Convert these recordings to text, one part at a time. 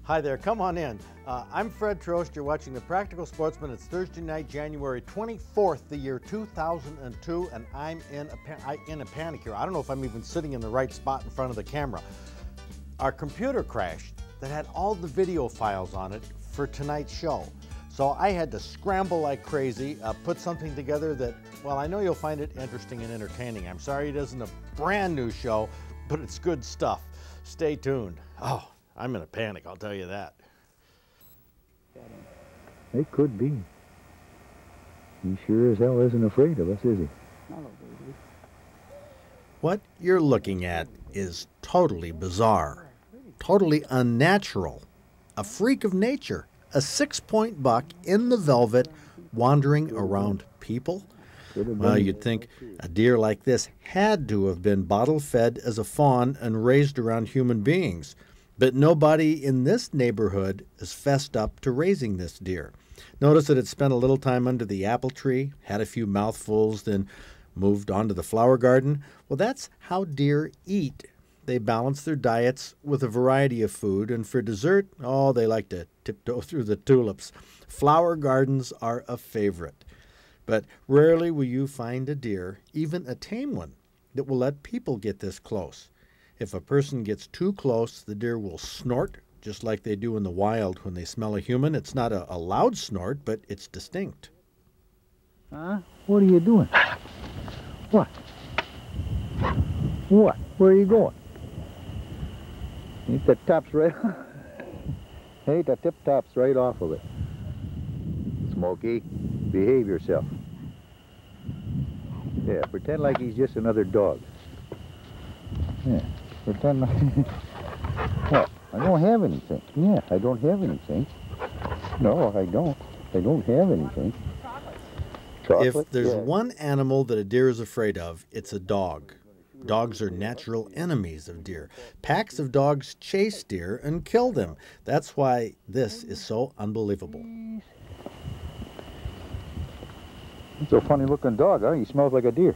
Hi there, come on in. I'm Fred Trost. You're watching The Practical Sportsman. It's Thursday night, January 24th, the year 2002, and I'm in a panic here. I don't know if I'm even sitting in the right spot in front of the camera. Our computer crashed that had all the video files on it for tonight's show. So I had to scramble like crazy, put something together that, well, I know you'll find it interesting and entertaining. I'm sorry it isn't a brand new show, but it's good stuff. Stay tuned. Oh, I'm in a panic, I'll tell you that. It could be. He sure as hell isn't afraid of us, is he? What you're looking at is totally bizarre, totally unnatural, a freak of nature, a 6-point buck in the velvet wandering around people. Well, you'd think a deer like this had to have been bottle fed as a fawn and raised around human beings. But nobody in this neighborhood is fessed up to raising this deer. Notice that it spent a little time under the apple tree, had a few mouthfuls, then moved on to the flower garden. Well, that's how deer eat. They balance their diets with a variety of food, and for dessert, oh, they like to tiptoe through the tulips. Flower gardens are a favorite. But rarely will you find a deer, even a tame one, that will let people get this close. If a person gets too close, the deer will snort, just like they do in the wild when they smell a human. It's not a loud snort, but it's distinct. Huh? What are you doing? What? What? Where are you going? Ain't the tops right? Hey, the tip tops right off of it. Smokey, behave yourself. Yeah, pretend like he's just another dog. Yeah, pretend like... What? I don't have anything. Yeah, I don't have anything. No, I don't. I don't have anything. Chocolate? If there's one animal that a deer is afraid of, it's a dog. Dogs are natural enemies of deer. Packs of dogs chase deer and kill them. That's why this is so unbelievable. It's a funny looking dog, huh? He smells like a deer.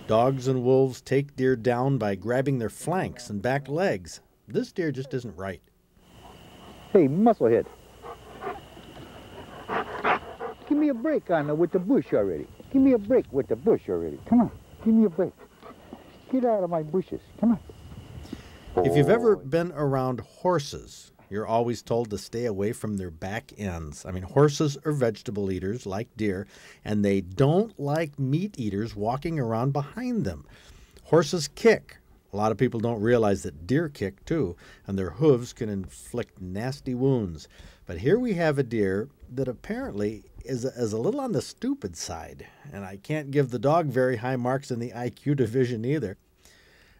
Dogs and wolves take deer down by grabbing their flanks and back legs. This deer just isn't right. Hey, musclehead. Give me a break with the bush already. Give me a break with the bush already. Come on, give me a break. Get out of my bushes. Come on. If you've ever been around horses, you're always told to stay away from their back ends. I mean, horses are vegetable eaters like deer, and they don't like meat eaters walking around behind them. Horses kick. A lot of people don't realize that deer kick too, and their hooves can inflict nasty wounds. But here we have a deer that apparently is a little on the stupid side, and I can't give the dog very high marks in the IQ division either.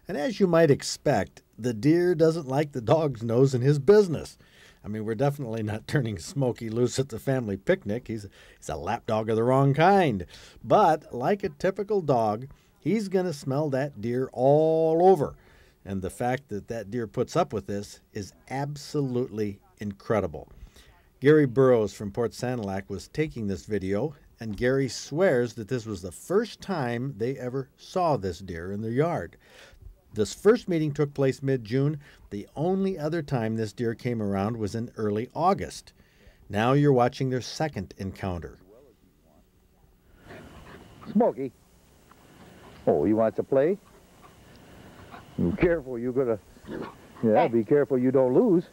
And as you might expect, the deer doesn't like the dog's nose in his business. I mean, we're definitely not turning Smokey loose at the family picnic. He's a lap dog of the wrong kind. But like a typical dog, he's going to smell that deer all over. And the fact that that deer puts up with this is absolutely incredible. Gary Burrows from Port Sanilac was taking this video, and Gary swears that this was the first time they ever saw this deer in their yard. This first meeting took place mid-June. The only other time this deer came around was in early August. Now you're watching their second encounter. Smokey. Oh, he wants to play? Be careful, you're gonna... Yeah, be careful you don't lose.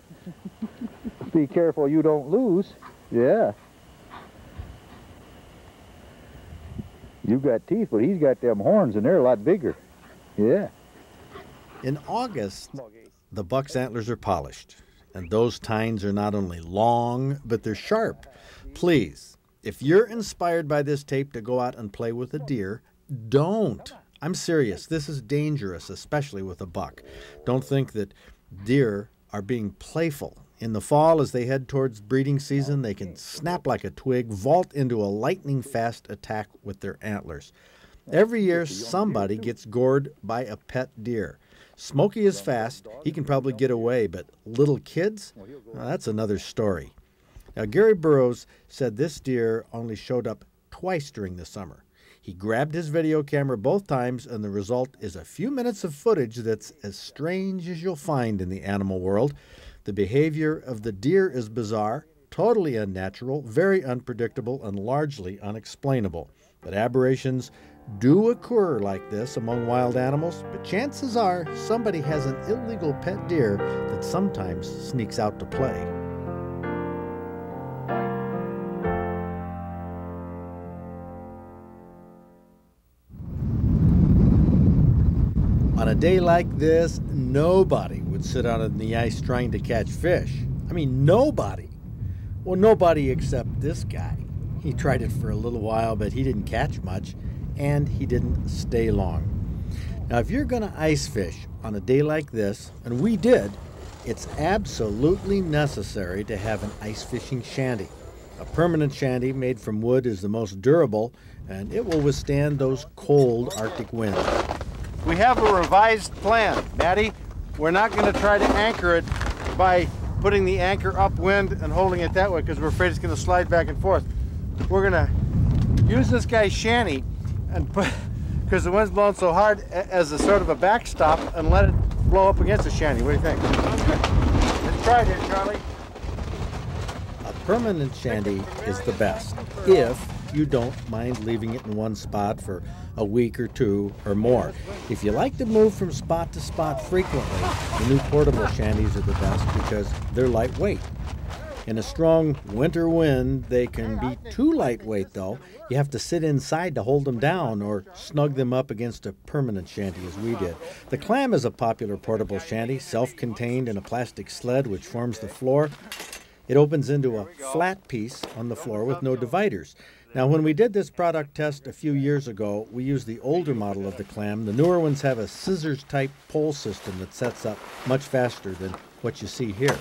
Be careful you don't lose. Yeah. You got teeth, but he's got them horns, and they're a lot bigger. Yeah. In August, the buck's antlers are polished, and those tines are not only long, but they're sharp. Please, if you're inspired by this tape to go out and play with a deer, don't. I'm serious. This is dangerous, especially with a buck. Don't think that deer are being playful. In the fall, as they head towards breeding season, they can snap like a twig, vault into a lightning-fast attack with their antlers. Every year, somebody gets gored by a pet deer. Smokey is fast. He can probably get away, but little kids? Well, that's another story. Now, Gary Burrows said this deer only showed up twice during the summer. He grabbed his video camera both times, and the result is a few minutes of footage that's as strange as you'll find in the animal world. The behavior of the deer is bizarre, totally unnatural, very unpredictable, and largely unexplainable. But aberrations do occur like this among wild animals, but chances are somebody has an illegal pet deer that sometimes sneaks out to play. On a day like this, nobody would sit out on the ice trying to catch fish. I mean, nobody. Well, nobody except this guy. He tried it for a little while, but he didn't catch much, and he didn't stay long. Now, if you're going to ice fish on a day like this, and we did, it's absolutely necessary to have an ice fishing shanty. A permanent shanty made from wood is the most durable, and it will withstand those cold Arctic winds. We have a revised plan, Maddie. We're not going to try to anchor it by putting the anchor upwind and holding it that way because we're afraid it's going to slide back and forth. We're going to use this guy's shanty and put, because the wind's blowing so hard, as a sort of a backstop and let it blow up against the shanty. What do you think? Sounds good. Let's try it, Charlie. A permanent shanty is the best if you don't mind leaving it in one spot for a week or two or more. If you like to move from spot to spot frequently, the new portable shanties are the best because they're lightweight. In a strong winter wind, they can be too lightweight though. You have to sit inside to hold them down or snug them up against a permanent shanty as we did. The Clam is a popular portable shanty, self-contained in a plastic sled which forms the floor. It opens into a flat piece on the floor with no dividers. Now, when we did this product test a few years ago, we used the older model of the Clam. The newer ones have a scissors-type pole system that sets up much faster than what you see here.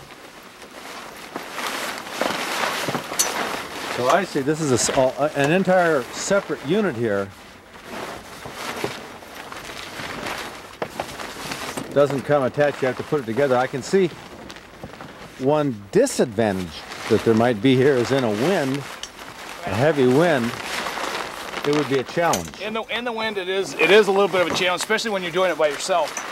So I see this is an entire separate unit here. Doesn't come attached, you have to put it together. I can see one disadvantage that there might be here is in a wind, a heavy wind, it would be a challenge. In the wind, it is a little bit of a challenge, especially when you're doing it by yourself.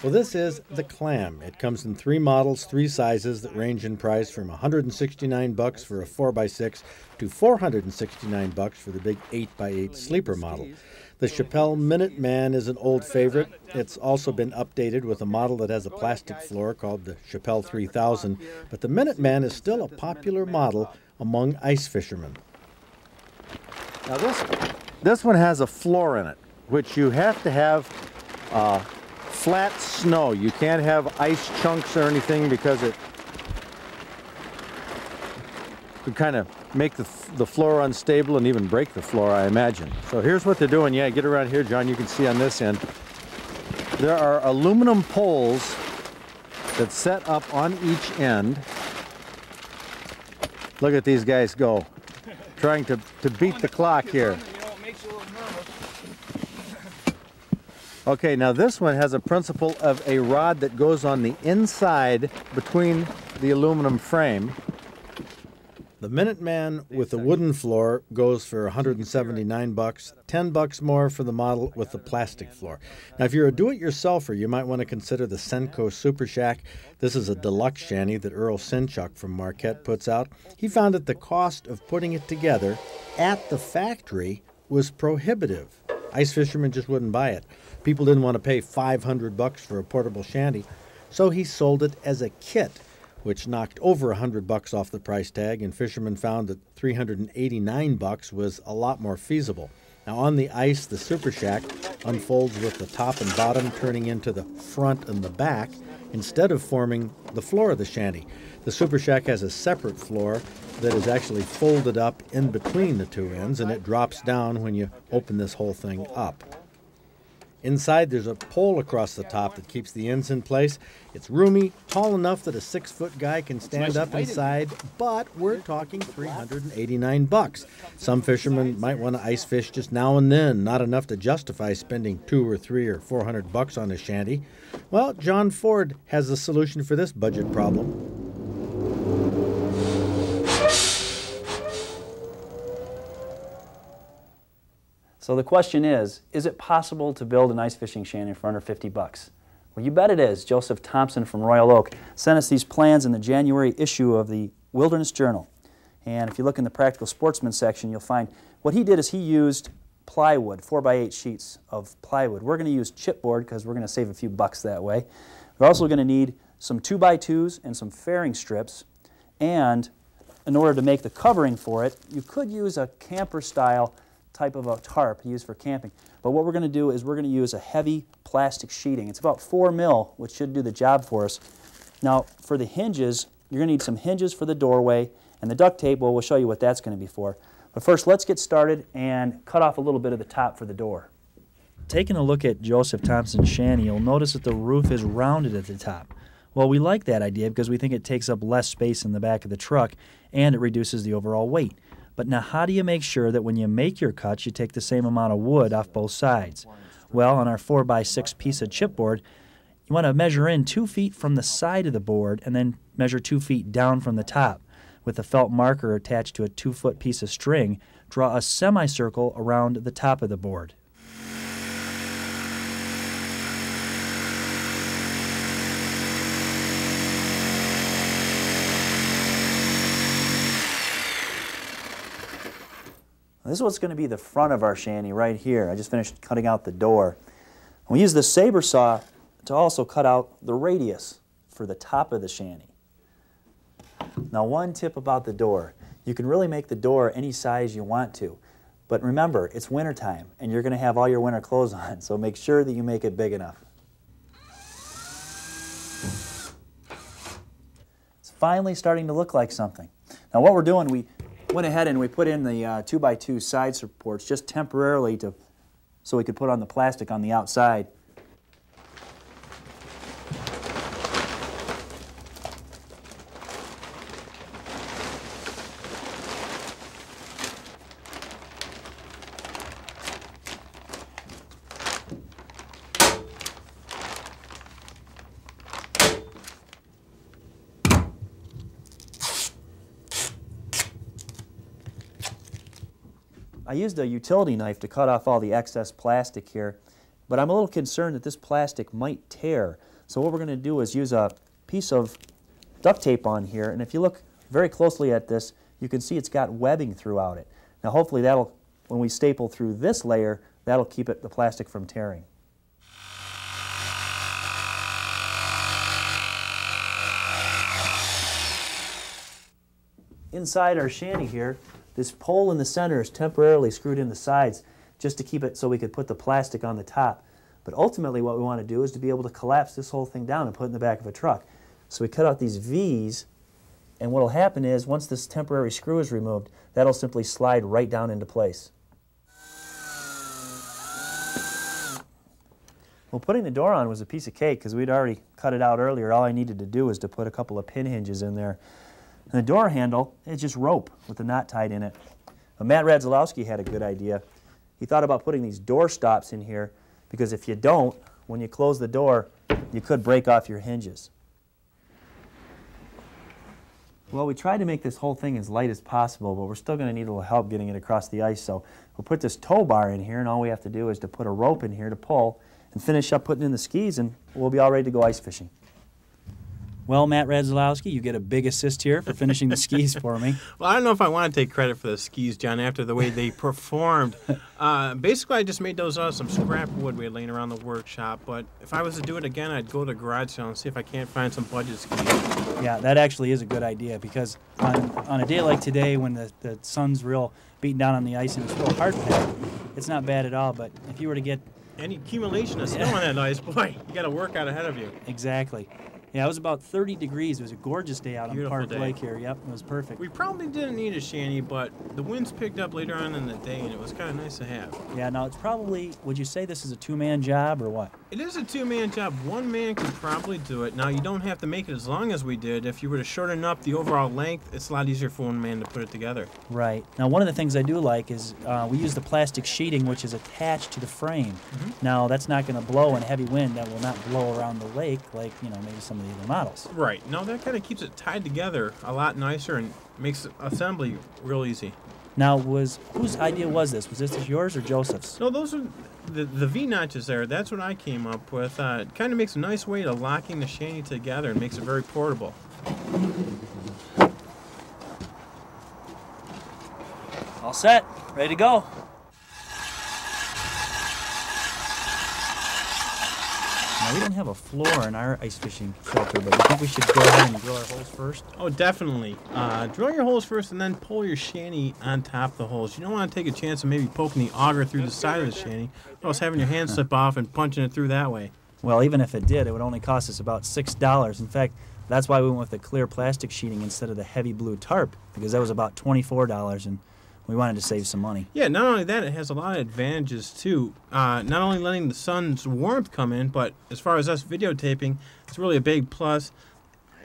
Well, this is the Clam. It comes in 3 models, 3 sizes that range in price from $169 for a 4x6 to $469 for the big 8x8 sleeper model. The Chappelle Minuteman is an old favorite. It's also been updated with a model that has a plastic floor called the Chappelle 3000, but the Minuteman is still a popular model among ice fishermen. Now this one has a floor in it, which you have to have flat snow. You can't have ice chunks or anything because it could kind of make the floor unstable and even break the floor, I imagine. So here's what they're doing. Yeah, get around here, John. You can see on this end. There are aluminum poles that set up on each end. Look at these guys go, trying to beat the clock here. Okay, now this one has a principle of a rod that goes on the inside between the aluminum frame. The Minuteman with the wooden floor goes for $179, $10 more for the model with the plastic floor. Now, if you're a do-it-yourselfer, you might want to consider the Senko Super Shack. This is a deluxe shanty that Earl Sinchuk from Marquette puts out. He found that the cost of putting it together at the factory was prohibitive. Ice fishermen just wouldn't buy it. People didn't want to pay $500 for a portable shanty, so he sold it as a kit, which knocked over $100 off the price tag, and fishermen found that $389 was a lot more feasible. Now on the ice, the Super Shack unfolds with the top and bottom turning into the front and the back instead of forming the floor of the shanty. The Super Shack has a separate floor that is actually folded up in between the two ends, and it drops down when you open this whole thing up. Inside, there's a pole across the top that keeps the ends in place. It's roomy, tall enough that a 6-foot guy can stand up inside, but we're talking $389. Some fishermen might want to ice fish just now and then, not enough to justify spending $200 or $300 or $400 on a shanty. Well, John Ford has a solution for this budget problem. So the question is it possible to build an ice fishing shanty for under 50 bucks? Well, you bet it is. Joseph Thompson from Royal Oak sent us these plans in the January issue of the Wilderness Journal. And if you look in the Practical Sportsman section, you'll find what he did is he used plywood, 4x8 sheets of plywood. We're going to use chipboard because we're going to save a few bucks that way. We're also going to need some 2x2s and some fairing strips. And in order to make the covering for it, you could use a camper-style type of a tarp used for camping. But what we're going to do is we're going to use a heavy plastic sheeting. It's about 4 mil, which should do the job for us. Now, for the hinges, you're going to need some hinges for the doorway, and the duct tape, well, we'll show you what that's going to be for. But first, let's get started and cut off a little bit of the top for the door. Taking a look at Joseph Thompson's shanty, you'll notice that the roof is rounded at the top. Well, we like that idea because we think it takes up less space in the back of the truck and it reduces the overall weight. But now how do you make sure that when you make your cuts, you take the same amount of wood off both sides? Well, on our 4x6 piece of chipboard, you want to measure in 2 feet from the side of the board and then measure 2 feet down from the top. With a felt marker attached to a 2-foot piece of string, draw a semicircle around the top of the board. This is what's going to be the front of our shanty right here. I just finished cutting out the door. We use the saber saw to also cut out the radius for the top of the shanty. Now, one tip about the door. You can really make the door any size you want to. But remember, it's wintertime and you're going to have all your winter clothes on, so make sure that you make it big enough. It's finally starting to look like something. Now what we're doing, we went ahead and we put in the 2x2 side supports just temporarily so we could put on the plastic on the outside. I used a utility knife to cut off all the excess plastic here, but I'm a little concerned that this plastic might tear. So what we're going to do is use a piece of duct tape on here, and if you look very closely at this, you can see it's got webbing throughout it. Now hopefully that'll, when we staple through this layer, that'll keep the plastic from tearing. Inside our shanty here, this pole in the center is temporarily screwed in the sides just to keep it so we could put the plastic on the top. But ultimately what we want to do is to be able to collapse this whole thing down and put it in the back of a truck. So we cut out these V's, and what will happen is once this temporary screw is removed, that'll simply slide right down into place. Well, putting the door on was a piece of cake because we'd already cut it out earlier. All I needed to do was to put a couple of pin hinges in there. And the door handle is just rope with a knot tied in it. But Matt Radzalowski had a good idea. He thought about putting these door stops in here because if you don't, when you close the door, you could break off your hinges. Well, we tried to make this whole thing as light as possible, but we're still going to need a little help getting it across the ice. So we'll put this tow bar in here, and all we have to do is to put a rope in here to pull and finish up putting in the skis, and we'll be all ready to go ice fishing. Well, Matt Radzalowski, you get a big assist here for finishing the skis for me. Well, I don't know if I want to take credit for the skis, John, after the way they performed. Basically, I just made those out of some scrap wood we had laying around the workshop. But if I was to do it again, I'd go to the garage sale and see if I can't find some budget skis. Yeah, that actually is a good idea because on a day like today when the sun's real beating down on the ice and it's real hard packed, it's not bad at all. But if you were to get any accumulation of snow on that ice, boy, you got a workout ahead of you. Exactly. Yeah, it was about 30 degrees. It was a gorgeous day out on Park Lake here. Yep, it was perfect. We probably didn't need a shanty, but the winds picked up later on in the day, and it was kind of nice to have. Yeah, now it's probably, would you say this is a two-man job or what? It is a two-man job. One man could probably do it. Now, you don't have to make it as long as we did. If you were to shorten up the overall length, it's a lot easier for one man to put it together. Right. Now, one of the things I do like is we use the plastic sheeting, which is attached to the frame. Mm-hmm. Now, that's not going to blow in heavy wind. That will not blow around the lake like, you know, maybe some of the other models. Right. No, that kind of keeps it tied together a lot nicer and makes assembly real easy. Now, whose idea was this? Was this yours or Joseph's? No, those are the V-notches there. That's what I came up with. It kind of makes a nice way to locking the shanty together and makes it very portable. All set. Ready to go. Now, we don't have a floor in our ice fishing shelter, but I think we should go ahead and drill our holes first. Oh, definitely. Drill your holes first and then pull your shanty on top of the holes. You don't want to take a chance of maybe poking the auger through the side of the shanty, or else having your hand slip off and punching it through that way. Well, even if it did, it would only cost us about $6. In fact, that's why we went with the clear plastic sheeting instead of the heavy blue tarp, because that was about $24, and we wanted to save some money. Yeah, not only that, it has a lot of advantages too. Not only letting the sun's warmth come in, but as far as us videotaping, it's really a big plus.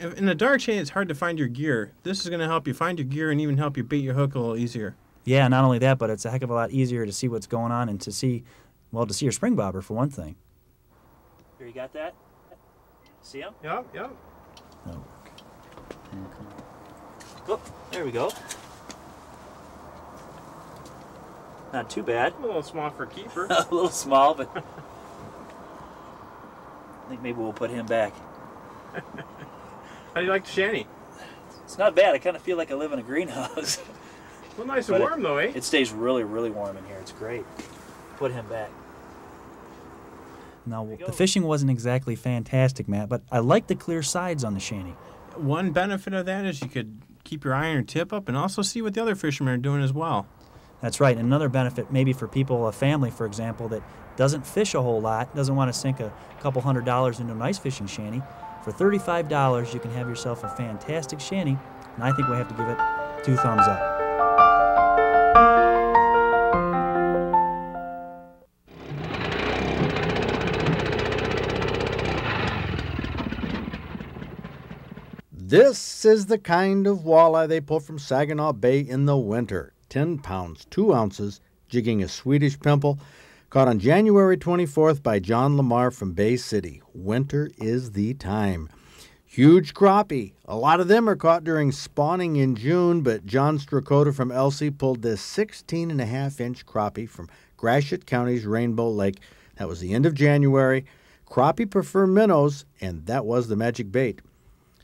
In the dark shade, it's hard to find your gear. This is going to help you find your gear and even help you bait your hook a little easier. Yeah, not only that, but it's a heck of a lot easier to see what's going on and to see your spring bobber for one thing. Here, you got that? See him? Yep. That'll work. Oh, there we go. Not too bad. A little small for a keeper. A little small, but I think maybe we'll put him back. How do you like the shanty? It's not bad. I kind of feel like I live in a greenhouse. Well, nice and warm though, eh? It stays really, really warm in here. It's great. Put him back. Now, the fishing wasn't exactly fantastic, Matt, but I like the clear sides on the shanty. One benefit of that is you could keep your eye on your tip up and also see what the other fishermen are doing as well. That's right. And another benefit maybe for people, a family, for example, that doesn't fish a whole lot, doesn't want to sink a couple $100 into an ice fishing shanty. For $35, you can have yourself a fantastic shanty, and I think we have to give it 2 thumbs up. This is the kind of walleye they pull from Saginaw Bay in the winter. 10 pounds, 2 ounces, jigging a Swedish pimple, caught on January 24th by John Lamar from Bay City. Winter is the time. Huge crappie. A lot of them are caught during spawning in June, but John Strakota from Elsie pulled this 16.5-inch crappie from Gratiot County's Rainbow Lake. That was the end of January. Crappie prefer minnows, and that was the magic bait.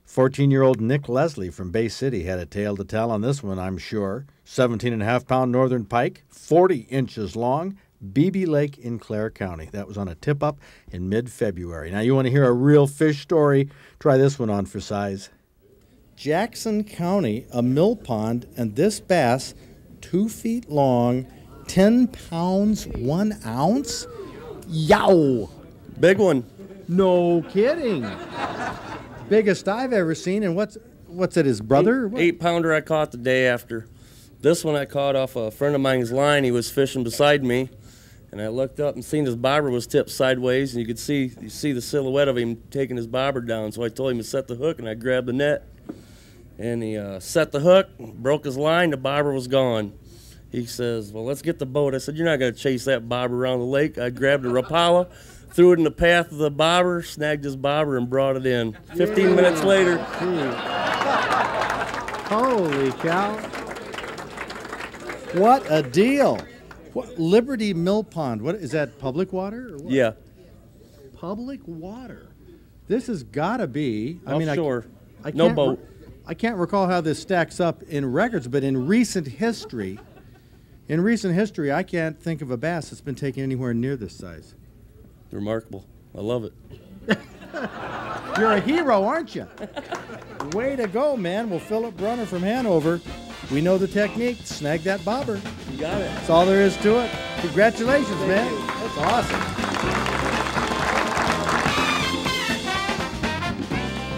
14-year-old Nick Leslie from Bay City had a tale to tell on this one, I'm sure. 17.5-pound northern pike, 40 inches long, Beebe Lake in Clare County. That was on a tip-up in mid-February. Now, you want to hear a real fish story? Try this one on for size. Jackson County, a mill pond, and this bass, 2 feet long, 10 pounds, 1 ounce? Yow! Big one. No kidding. Biggest I've ever seen. And what's it, his brother? 8-pounder I caught the day after. This one I caught off a friend of mine's line. He was fishing beside me, and I looked up and seen his bobber was tipped sideways, and you see the silhouette of him taking his bobber down. So I told him to set the hook, and I grabbed the net, and he set the hook, broke his line. The bobber was gone. He says, "Well, let's get the boat." I said, "You're not going to chase that bobber around the lake." I grabbed a Rapala, threw it in the path of the bobber, snagged his bobber, and brought it in. 15 minutes later. Holy cow. What a deal. What, Liberty Mill Pond, what is that, public water? Or what? Yeah. Public water. This has got to be, Offshore. I No boat. I can't recall how this stacks up in records, but in recent history, I can't think of a bass that's been taken anywhere near this size. Remarkable. I love it. You're a hero, aren't you? Way to go, man. Well, Philip Brunner from Hanover, we know the technique. Snag that bobber. You got it. That's all there is to it. Congratulations, man. That's awesome.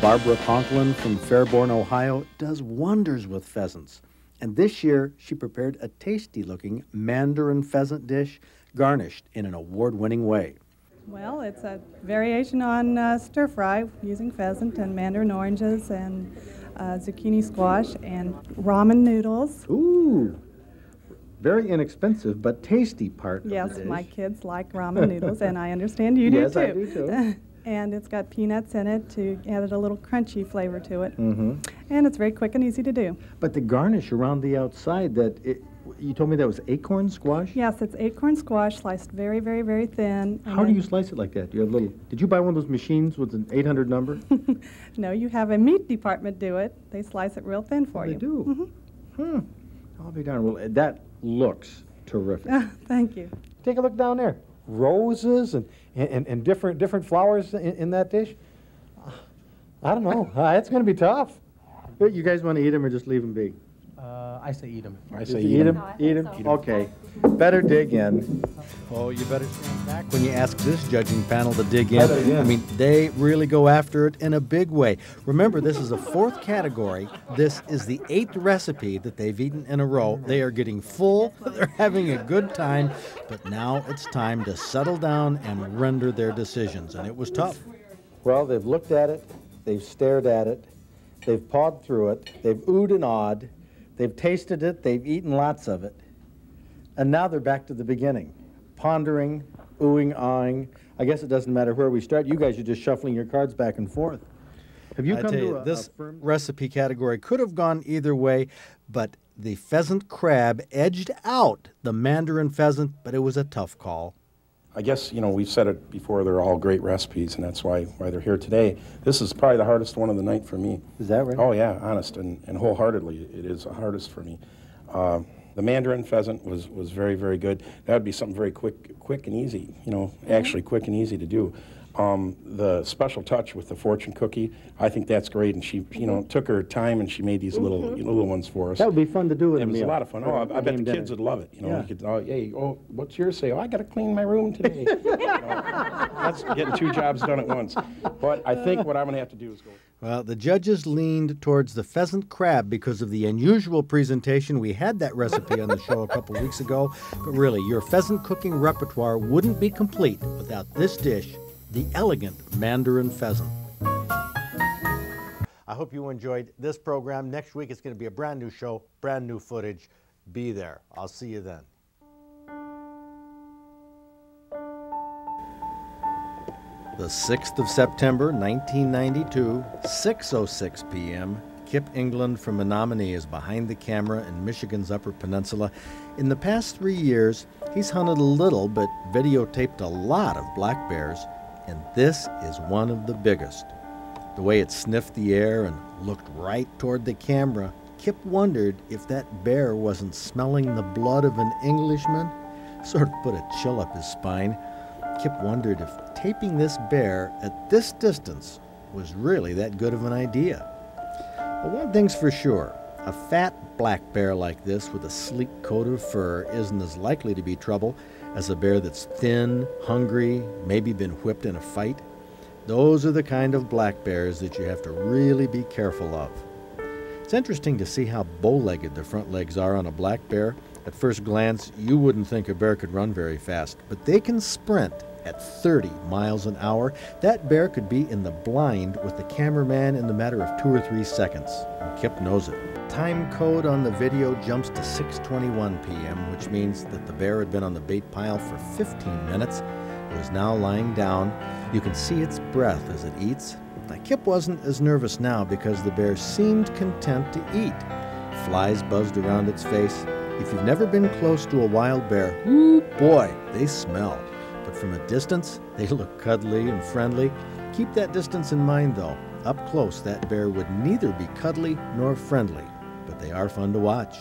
Barbara Conklin from Fairborn, Ohio, does wonders with pheasants. And this year, she prepared a tasty-looking Mandarin pheasant dish garnished in an award-winning way. Well, it's a variation on stir fry using pheasant and mandarin oranges and zucchini squash and ramen noodles. Ooh, very inexpensive but tasty part Yes, of the dish. my kids like ramen noodles, and I understand you do Yes, too. I do too. And it's got peanuts in it to add a little crunchy flavor to it. Mm-hmm. And it's very quick and easy to do. But the garnish around the outside, that You told me that was acorn squash? Yes, it's acorn squash sliced very, very, very thin. and How do then- you slice it like that? Do you have little? Did you buy one of those machines with an 800 number? No, you have a meat department do it. They slice it real thin for They you. do. I'll be darned. Well, that looks terrific. Thank you. Take a look down there. Roses and different flowers in that dish. I don't know. It's going to be tough. You guys want to eat them or just leave them be? I say eat them. I say eat them. Eat them. Okay. Better dig in. Oh, you better stand back when you ask this judging panel to dig in. Better, yeah. I mean, they really go after it in a big way. Remember, this is a 4th category. This is the 8th recipe that they've eaten in a row. They are getting full. They're having a good time. But now it's time to settle down and render their decisions. And it was tough. Well, they've looked at it. They've stared at it. They've pawed through it. They've oohed and awed. They've tasted it. They've eaten lots of it. And now they're back to the beginning. Pondering, oohing, awing. I guess it doesn't matter where we start. You guys are just shuffling your cards back and forth. Have you I come tell to you, a this firm... recipe category could have gone either way, but the pheasant crab edged out the mandarin pheasant, but it was a tough call. I guess, we've said it before, they're all great recipes, and that's why they're here today. This is probably the hardest one of the night for me. Is that right? Oh, yeah, honest, and wholeheartedly, it is the hardest for me. The mandarin pheasant was very, very good. That would be something very quick and easy, actually quick and easy to do. The special touch with the fortune cookie, I think that's great, and she, took her time and she made these little ones for us. That would be fun to do with It a was a meal. lot of fun. Oh, I bet the kids would love it. Yeah. You could, hey, what's yours say? Oh, I got to clean my room today. That's getting 2 jobs done at once. But I think what I'm going to have to do is go. Well, the judges leaned towards the pheasant crab because of the unusual presentation. We had that recipe on the show a couple weeks ago, but really, your pheasant cooking repertoire wouldn't be complete without this dish, the elegant mandarin pheasant. I hope you enjoyed this program. Next week, it's going to be a brand new show, brand new footage. Be there. I'll see you then. The 6th of September, 1992, 6:06 p.m., Kip England from Menominee is behind the camera in Michigan's Upper Peninsula. In the past 3 years, he's hunted a little but videotaped a lot of black bears, and this is one of the biggest. The way it sniffed the air and looked right toward the camera, Kip wondered if that bear wasn't smelling the blood of an Englishman. Sort of put a chill up his spine. Kip wondered if taping this bear at this distance was really that good of an idea. But one thing's for sure, a fat black bear like this with a sleek coat of fur isn't as likely to be trouble as a bear that's thin, hungry, maybe been whipped in a fight. Those are the kind of black bears that you have to really be careful of. It's interesting to see how bow-legged the front legs are on a black bear. At first glance, you wouldn't think a bear could run very fast, but they can sprint at 30 miles an hour. That bear could be in the blind with the cameraman in the matter of 2 or 3 seconds, and Kip knows it. Time code on the video jumps to 6:21 p.m., which means that the bear had been on the bait pile for 15 minutes. It was now lying down. You can see its breath as it eats. Now, Kip wasn't as nervous now because the bear seemed content to eat. Flies buzzed around its face. If you've never been close to a wild bear, ooh boy, they smell. But from a distance, they look cuddly and friendly. Keep that distance in mind, though. Up close, that bear would neither be cuddly nor friendly, but they are fun to watch.